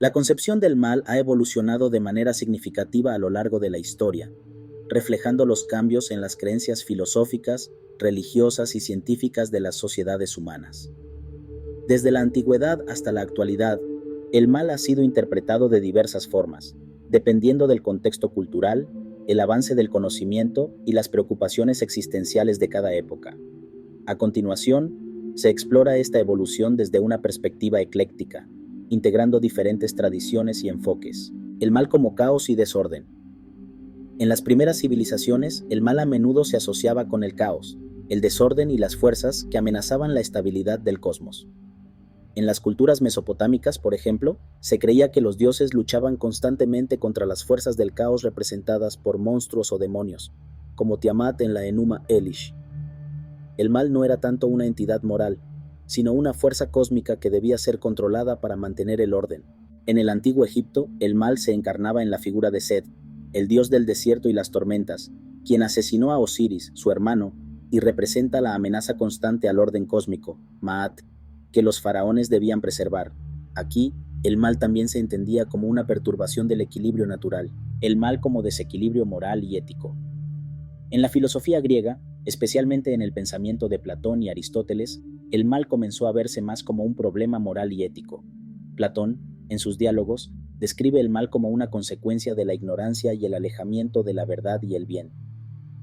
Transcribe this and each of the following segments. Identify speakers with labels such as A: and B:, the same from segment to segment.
A: La concepción del mal ha evolucionado de manera significativa a lo largo de la historia, reflejando los cambios en las creencias filosóficas, religiosas y científicas de las sociedades humanas. Desde la antigüedad hasta la actualidad, el mal ha sido interpretado de diversas formas, dependiendo del contexto cultural, el avance del conocimiento y las preocupaciones existenciales de cada época. A continuación, se explora esta evolución desde una perspectiva ecléctica, integrando diferentes tradiciones y enfoques. El mal como caos y desorden. En las primeras civilizaciones, el mal a menudo se asociaba con el caos, el desorden y las fuerzas que amenazaban la estabilidad del cosmos. En las culturas mesopotámicas, por ejemplo, se creía que los dioses luchaban constantemente contra las fuerzas del caos representadas por monstruos o demonios, como Tiamat en la Enuma Elish. El mal no era tanto una entidad moral, sino una fuerza cósmica que debía ser controlada para mantener el orden. En el antiguo Egipto, el mal se encarnaba en la figura de Set, el dios del desierto y las tormentas, quien asesinó a Osiris, su hermano, y representa la amenaza constante al orden cósmico, Maat, que los faraones debían preservar. Aquí, el mal también se entendía como una perturbación del equilibrio natural, el mal como desequilibrio moral y ético. En la filosofía griega, especialmente en el pensamiento de Platón y Aristóteles, el mal comenzó a verse más como un problema moral y ético. Platón, en sus diálogos, describe el mal como una consecuencia de la ignorancia y el alejamiento de la verdad y el bien.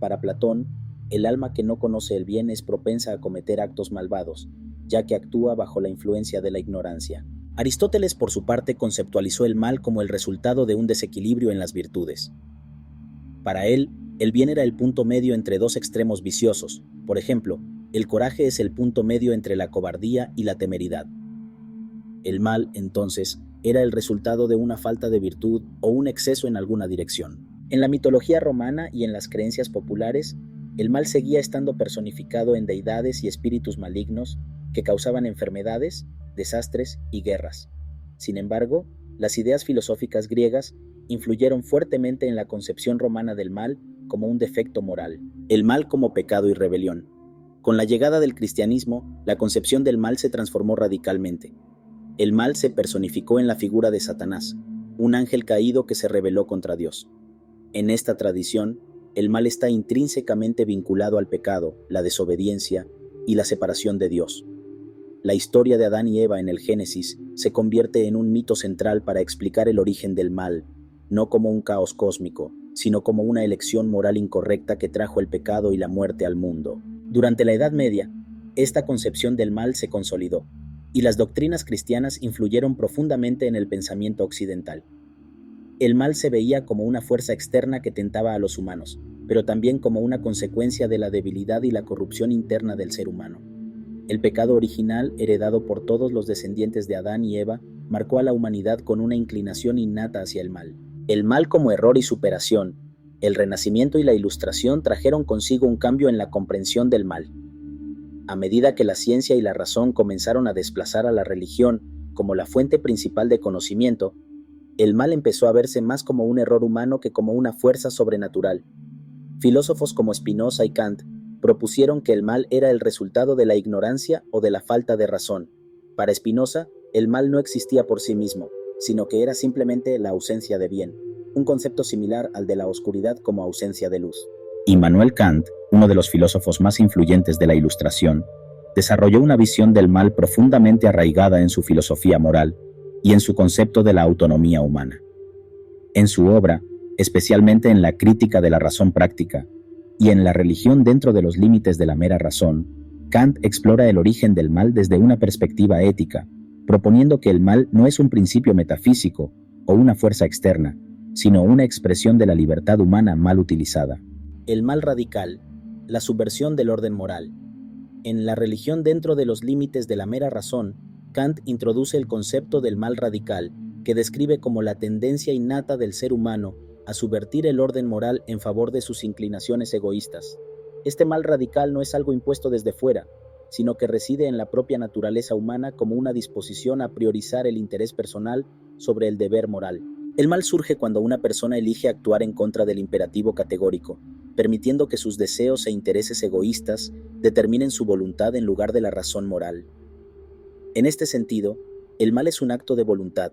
A: Para Platón, el alma que no conoce el bien es propensa a cometer actos malvados, ya que actúa bajo la influencia de la ignorancia. Aristóteles, por su parte, conceptualizó el mal como el resultado de un desequilibrio en las virtudes. Para él, el bien era el punto medio entre dos extremos viciosos. Por ejemplo, el coraje es el punto medio entre la cobardía y la temeridad. El mal, entonces, era el resultado de una falta de virtud o un exceso en alguna dirección. En la mitología romana y en las creencias populares, el mal seguía estando personificado en deidades y espíritus malignos que causaban enfermedades, desastres y guerras. Sin embargo, las ideas filosóficas griegas influyeron fuertemente en la concepción romana del mal como un defecto moral, el mal como pecado y rebelión. Con la llegada del cristianismo, la concepción del mal se transformó radicalmente. El mal se personificó en la figura de Satanás, un ángel caído que se rebeló contra Dios. En esta tradición, el mal está intrínsecamente vinculado al pecado, la desobediencia y la separación de Dios. La historia de Adán y Eva en el Génesis se convierte en un mito central para explicar el origen del mal, no como un caos cósmico, sino como una elección moral incorrecta que trajo el pecado y la muerte al mundo. Durante la Edad Media, esta concepción del mal se consolidó, y las doctrinas cristianas influyeron profundamente en el pensamiento occidental. El mal se veía como una fuerza externa que tentaba a los humanos, pero también como una consecuencia de la debilidad y la corrupción interna del ser humano. El pecado original, heredado por todos los descendientes de Adán y Eva, marcó a la humanidad con una inclinación innata hacia el mal. El mal como error y superación, el Renacimiento y la Ilustración trajeron consigo un cambio en la comprensión del mal. A medida que la ciencia y la razón comenzaron a desplazar a la religión como la fuente principal de conocimiento, el mal empezó a verse más como un error humano que como una fuerza sobrenatural. Filósofos como Spinoza y Kant propusieron que el mal era el resultado de la ignorancia o de la falta de razón. Para Spinoza, el mal no existía por sí mismo, sino que era simplemente la ausencia de bien, un concepto similar al de la oscuridad como ausencia de luz. Immanuel Kant, uno de los filósofos más influyentes de la Ilustración, desarrolló una visión del mal profundamente arraigada en su filosofía moral y en su concepto de la autonomía humana. En su obra, especialmente en la Crítica de la razón práctica y en La religión dentro de los límites de la mera razón, Kant explora el origen del mal desde una perspectiva ética, proponiendo que el mal no es un principio metafísico o una fuerza externa, sino una expresión de la libertad humana mal utilizada. El mal radical, la subversión del orden moral. En La religión dentro de los límites de la mera razón, Kant introduce el concepto del mal radical, que describe como la tendencia innata del ser humano a subvertir el orden moral en favor de sus inclinaciones egoístas. Este mal radical no es algo impuesto desde fuera, sino que reside en la propia naturaleza humana como una disposición a priorizar el interés personal sobre el deber moral. El mal surge cuando una persona elige actuar en contra del imperativo categórico, permitiendo que sus deseos e intereses egoístas determinen su voluntad en lugar de la razón moral. En este sentido, el mal es un acto de voluntad.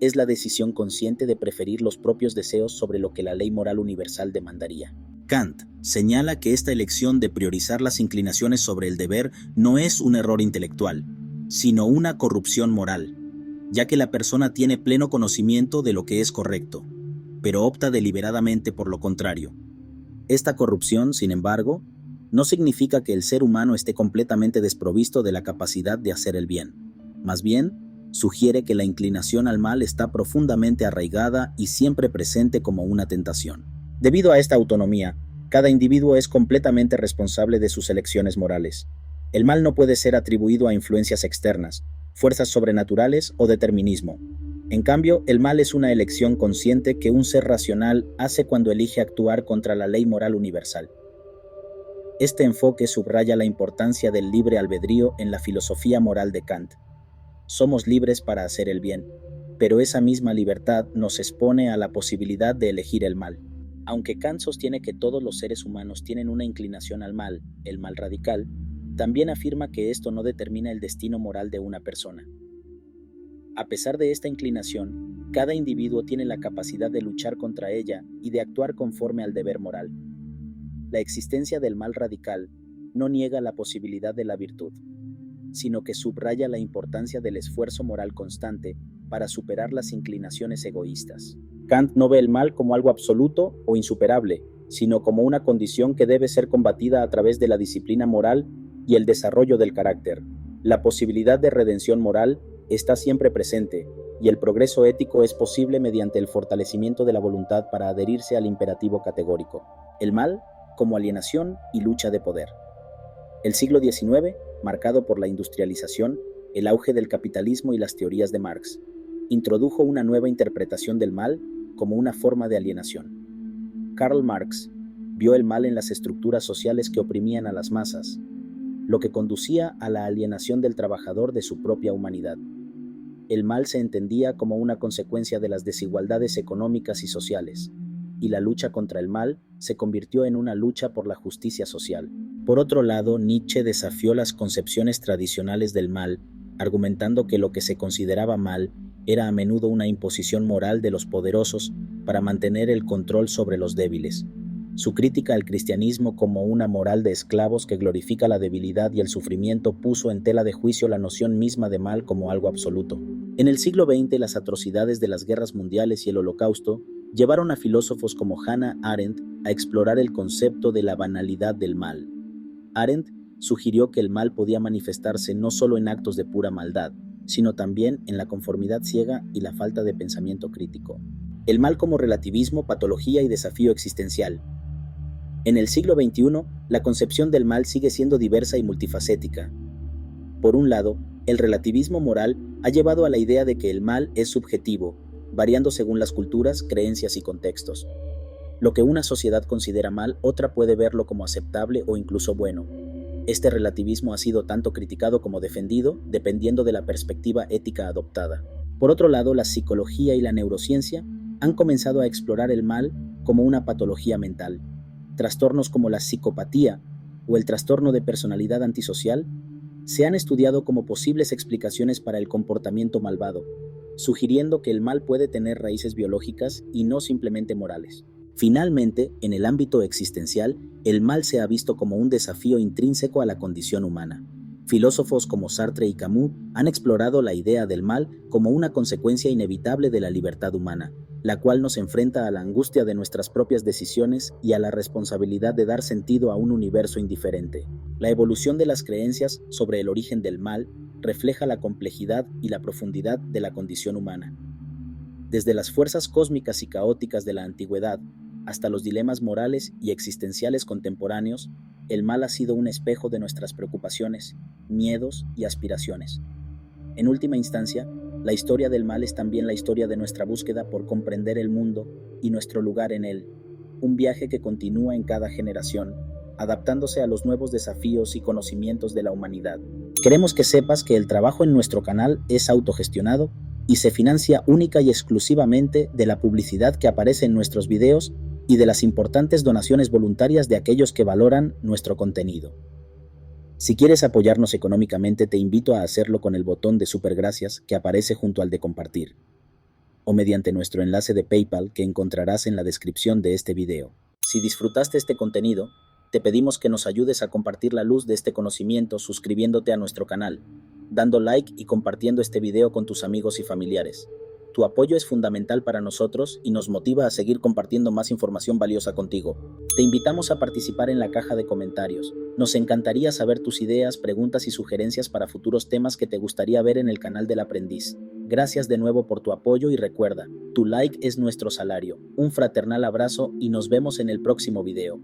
A: es la decisión consciente de preferir los propios deseos sobre lo que la ley moral universal demandaría. Kant señala que esta elección de priorizar las inclinaciones sobre el deber no es un error intelectual, sino una corrupción moral, ya que la persona tiene pleno conocimiento de lo que es correcto, pero opta deliberadamente por lo contrario. Esta corrupción, sin embargo, no significa que el ser humano esté completamente desprovisto de la capacidad de hacer el bien. Más bien, sugiere que la inclinación al mal está profundamente arraigada y siempre presente como una tentación. Debido a esta autonomía, cada individuo es completamente responsable de sus elecciones morales. El mal no puede ser atribuido a influencias externas, fuerzas sobrenaturales o determinismo. En cambio, el mal es una elección consciente que un ser racional hace cuando elige actuar contra la ley moral universal. Este enfoque subraya la importancia del libre albedrío en la filosofía moral de Kant. Somos libres para hacer el bien, pero esa misma libertad nos expone a la posibilidad de elegir el mal. Aunque Kant sostiene que todos los seres humanos tienen una inclinación al mal, el mal radical, también afirma que esto no determina el destino moral de una persona. A pesar de esta inclinación, cada individuo tiene la capacidad de luchar contra ella y de actuar conforme al deber moral. La existencia del mal radical no niega la posibilidad de la virtud, sino que subraya la importancia del esfuerzo moral constante para superar las inclinaciones egoístas. Kant no ve el mal como algo absoluto o insuperable, sino como una condición que debe ser combatida a través de la disciplina moral y el desarrollo del carácter. La posibilidad de redención moral está siempre presente, y el progreso ético es posible mediante el fortalecimiento de la voluntad para adherirse al imperativo categórico. El mal como alienación y lucha de poder. El siglo XIX, marcado por la industrialización, el auge del capitalismo y las teorías de Marx, introdujo una nueva interpretación del mal como una forma de alienación. Karl Marx vio el mal en las estructuras sociales que oprimían a las masas, lo que conducía a la alienación del trabajador de su propia humanidad. El mal se entendía como una consecuencia de las desigualdades económicas y sociales, y la lucha contra el mal se convirtió en una lucha por la justicia social. Por otro lado, Nietzsche desafió las concepciones tradicionales del mal, argumentando que lo que se consideraba mal era a menudo una imposición moral de los poderosos para mantener el control sobre los débiles. Su crítica al cristianismo como una moral de esclavos que glorifica la debilidad y el sufrimiento puso en tela de juicio la noción misma de mal como algo absoluto. En el siglo XX, las atrocidades de las guerras mundiales y el Holocausto llevaron a filósofos como Hannah Arendt a explorar el concepto de la banalidad del mal. Arendt sugirió que el mal podía manifestarse no solo en actos de pura maldad, sino también en la conformidad ciega y la falta de pensamiento crítico. El mal como relativismo, patología y desafío existencial. En el siglo XXI, la concepción del mal sigue siendo diversa y multifacética. Por un lado, el relativismo moral ha llevado a la idea de que el mal es subjetivo, variando según las culturas, creencias y contextos. Lo que una sociedad considera mal, otra puede verlo como aceptable o incluso bueno. Este relativismo ha sido tanto criticado como defendido, dependiendo de la perspectiva ética adoptada. Por otro lado, la psicología y la neurociencia han comenzado a explorar el mal como una patología mental. Trastornos como la psicopatía o el trastorno de personalidad antisocial se han estudiado como posibles explicaciones para el comportamiento malvado, sugiriendo que el mal puede tener raíces biológicas y no simplemente morales. Finalmente, en el ámbito existencial, el mal se ha visto como un desafío intrínseco a la condición humana. Filósofos como Sartre y Camus han explorado la idea del mal como una consecuencia inevitable de la libertad humana, la cual nos enfrenta a la angustia de nuestras propias decisiones y a la responsabilidad de dar sentido a un universo indiferente. La evolución de las creencias sobre el origen del mal refleja la complejidad y la profundidad de la condición humana. Desde las fuerzas cósmicas y caóticas de la antigüedad hasta los dilemas morales y existenciales contemporáneos, el mal ha sido un espejo de nuestras preocupaciones, miedos y aspiraciones. En última instancia, la historia del mal es también la historia de nuestra búsqueda por comprender el mundo y nuestro lugar en él, un viaje que continúa en cada generación, adaptándose a los nuevos desafíos y conocimientos de la humanidad. Queremos que sepas que el trabajo en nuestro canal es autogestionado y se financia única y exclusivamente de la publicidad que aparece en nuestros videos y de las importantes donaciones voluntarias de aquellos que valoran nuestro contenido. Si quieres apoyarnos económicamente, te invito a hacerlo con el botón de supergracias que aparece junto al de compartir. o mediante nuestro enlace de PayPal que encontrarás en la descripción de este video. Si disfrutaste este contenido, te pedimos que nos ayudes a compartir la luz de este conocimiento suscribiéndote a nuestro canal, dando like y compartiendo este video con tus amigos y familiares. Tu apoyo es fundamental para nosotros y nos motiva a seguir compartiendo más información valiosa contigo. Te invitamos a participar en la caja de comentarios. Nos encantaría saber tus ideas, preguntas y sugerencias para futuros temas que te gustaría ver en el canal del Aprendiz. Gracias de nuevo por tu apoyo y recuerda, tu like es nuestro salario. Un fraternal abrazo y nos vemos en el próximo video.